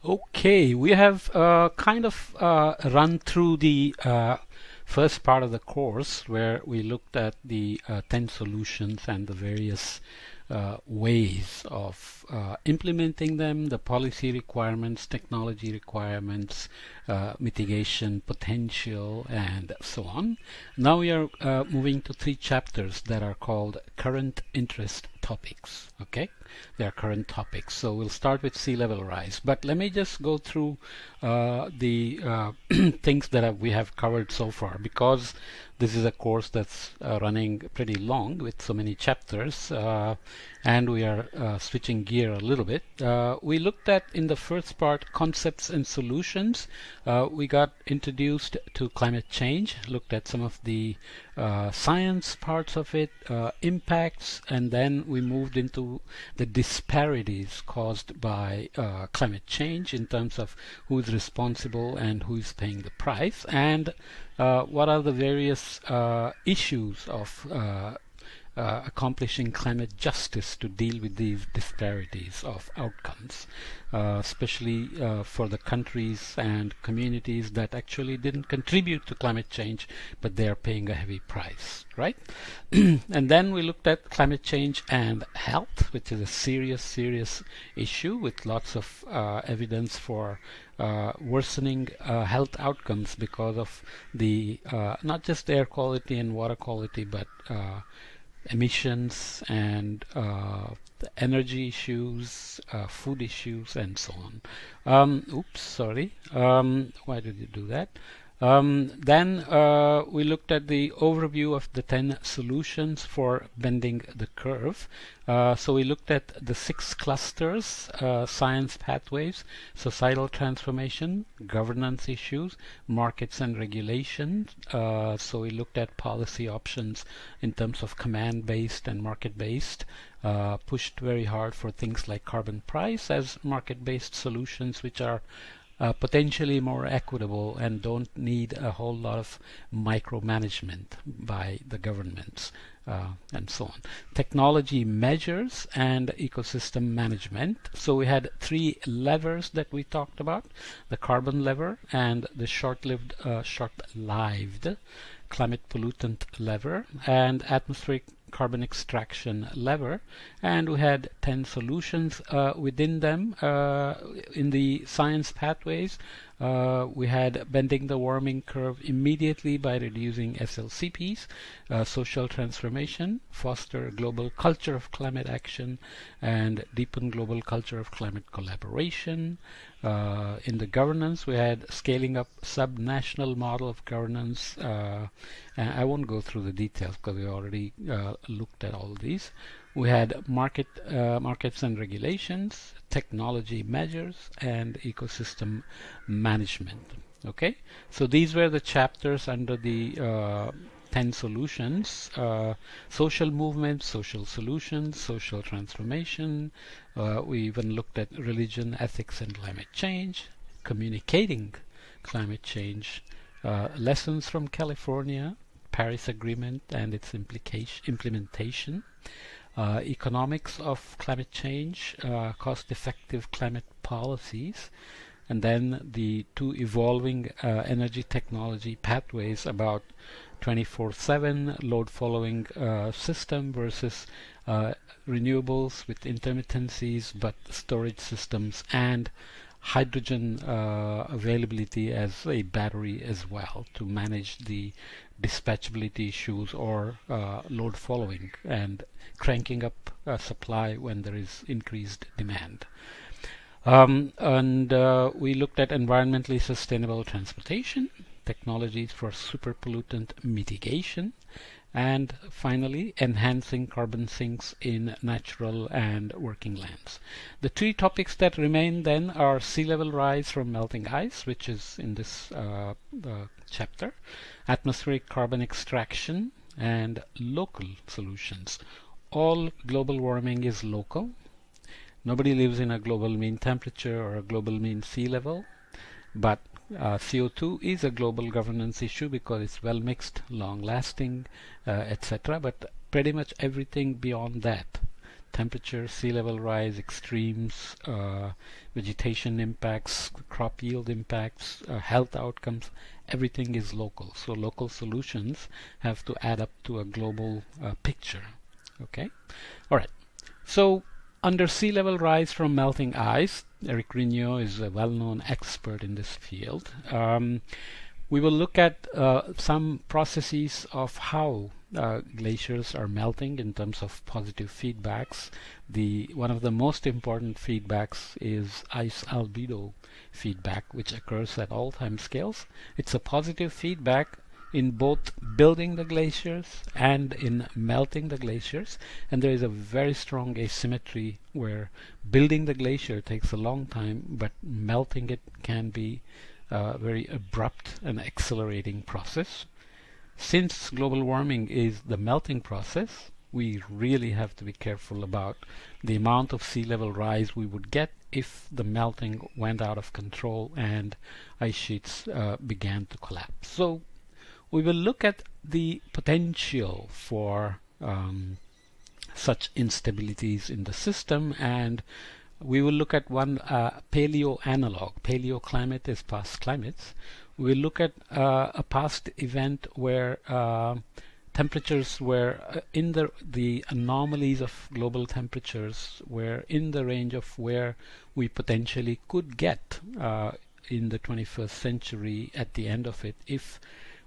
Okay, we have kind of run through the first part of the course where we looked at the 10 solutions and the various ways of implementing them, the policy requirements, technology requirements, mitigation potential, and so on. Now we are moving to 3 chapters that are called current interest topics. Okay, they are current topics. So we'll start with sea level rise. But let me just go through the things that we have covered so far, because this is a course that's running pretty long with so many chapters, and we are switching gear a little bit. We looked at, in the first part, concepts and solutions. We got introduced to climate change, looked at some of the science parts of it, impacts, and then we moved into the disparities caused by climate change in terms of who is responsible and who is paying the price, and what are the various issues of accomplishing climate justice to deal with these disparities of outcomes, especially for the countries and communities that actually didn't contribute to climate change, but they are paying a heavy price, right? And then we looked at climate change and health, which is a serious issue with lots of evidence for worsening health outcomes because of the not just air quality and water quality, but emissions and energy issues, food issues, and so on. Oops, sorry. Why did you do that? Then we looked at the overview of the 10 solutions for bending the curve. So we looked at the 6 clusters: science pathways, societal transformation, governance issues, markets and regulations. So we looked at policy options in terms of command-based and market-based. Pushed very hard for things like carbon price as market-based solutions, which are potentially more equitable and don't need a whole lot of micromanagement by the governments, and so on. Technology measures and ecosystem management. So we had 3 levers that we talked about: the carbon lever and the short-lived, short-lived climate pollutant lever, and atmospheric carbon extraction lever, and we had 10 solutions within them. In the science pathways, we had bending the warming curve immediately by reducing SLCPs, social transformation, foster a global culture of climate action, and deepen global culture of climate collaboration. In the governance, we had scaling up sub-national model of governance. I won't go through the details because we already looked at all of these. We had markets and regulations, technology measures, and ecosystem management. Okay, so these were the chapters under the 10 solutions: social movements, social solutions, social transformation. We even looked at religion, ethics, and climate change, communicating climate change, lessons from California, Paris Agreement and its implementation, economics of climate change, cost-effective climate policies, and then the 2 evolving energy technology pathways about 24/7 load following system versus renewables with intermittencies but storage systems, and hydrogen availability as a battery as well to manage the dispatchability issues or load following and cranking up supply when there is increased demand. And we looked at environmentally sustainable transportation, technologies for super pollutant mitigation, and finally enhancing carbon sinks in natural and working lands. The 3 topics that remain then are sea level rise from melting ice, which is in this chapter, atmospheric carbon extraction, and local solutions. All global warming is local. Nobody lives in a global mean temperature or a global mean sea level, but CO2 is a global governance issue because it's well mixed, long lasting, etc. But pretty much everything beyond that temperature, sea level rise, extremes, vegetation impacts, crop yield impacts, health outcomes, everything is local. So local solutions have to add up to a global picture. Okay, all right. So under sea level rise from melting ice, Eric Grignot is a well-known expert in this field. We will look at some processes of how glaciers are melting in terms of positive feedbacks. One of the most important feedbacks is ice albedo feedback, which occurs at all time scales. It's a positive feedback in both building the glaciers and in melting the glaciers, and there is a very strong asymmetry where building the glacier takes a long time, but melting it can be very abrupt and accelerating process. Since global warming is the melting process, we really have to be careful about the amount of sea level rise we would get if the melting went out of control and ice sheets began to collapse. So we will look at the potential for such instabilities in the system, and we will look at one paleo analog. Paleoclimate is past climates. We'll look at a past event where temperatures were in the anomalies of global temperatures were in the range of where we potentially could get in the 21st century at the end of it if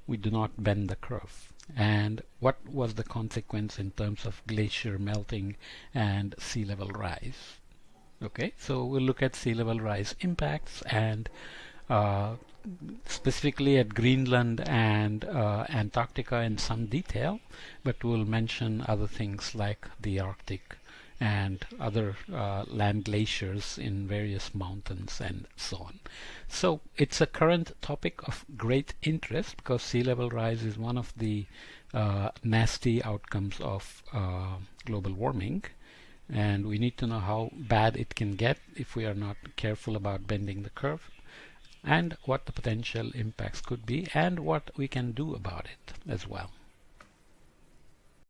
we do not bend the curve. And what was the consequence in terms of glacier melting and sea level rise? Okay, so we'll look at sea level rise impacts and specifically at Greenland and Antarctica in some detail, but we'll mention other things like the Arctic and other land glaciers in various mountains and so on. So it's a current topic of great interest because sea level rise is one of the nasty outcomes of global warming. And we need to know how bad it can get if we are not careful about bending the curve, and what the potential impacts could be and what we can do about it as well.